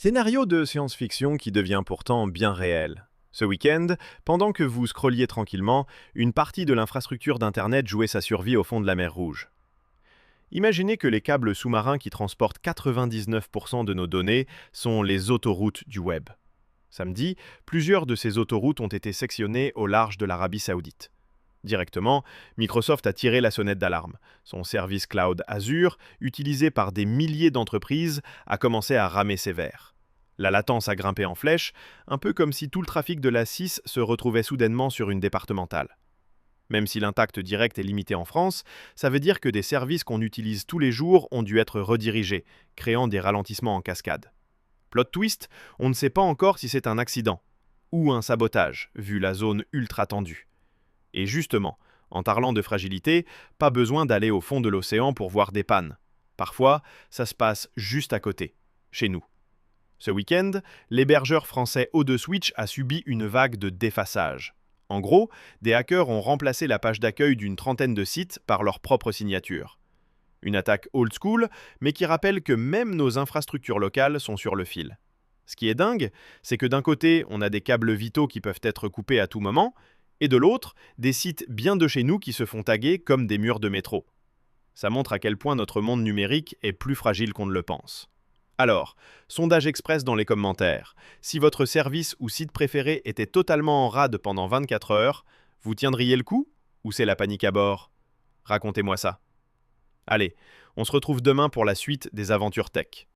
Scénario de science-fiction qui devient pourtant bien réel. Ce week-end, pendant que vous scrolliez tranquillement, une partie de l'infrastructure d'Internet jouait sa survie au fond de la mer Rouge. Imaginez que les câbles sous-marins qui transportent 99% de nos données sont les autoroutes du web. Samedi, plusieurs de ces autoroutes ont été sectionnées au large de l'Arabie Saoudite. Directement, Microsoft a tiré la sonnette d'alarme. Son service cloud Azure, utilisé par des milliers d'entreprises, a commencé à ramer sévère. La latence a grimpé en flèche, un peu comme si tout le trafic de la 6 se retrouvait soudainement sur une départementale. Même si l'impact direct est limité en France, ça veut dire que des services qu'on utilise tous les jours ont dû être redirigés, créant des ralentissements en cascade. Plot twist, on ne sait pas encore si c'est un accident ou un sabotage, vu la zone ultra tendue. Et justement, en parlant de fragilité, pas besoin d'aller au fond de l'océan pour voir des pannes. Parfois, ça se passe juste à côté, chez nous. Ce week-end, l'hébergeur français O2Switch a subi une vague de défaçage. En gros, des hackers ont remplacé la page d'accueil d'une trentaine de sites par leur propre signature. Une attaque old school, mais qui rappelle que même nos infrastructures locales sont sur le fil. Ce qui est dingue, c'est que d'un côté, on a des câbles vitaux qui peuvent être coupés à tout moment, et de l'autre, des sites bien de chez nous qui se font taguer comme des murs de métro. Ça montre à quel point notre monde numérique est plus fragile qu'on ne le pense. Alors, sondage express dans les commentaires. Si votre service ou site préféré était totalement en rade pendant 24 heures, vous tiendriez le coup? Ou c'est la panique à bord? Racontez-moi ça. Allez, on se retrouve demain pour la suite des aventures tech.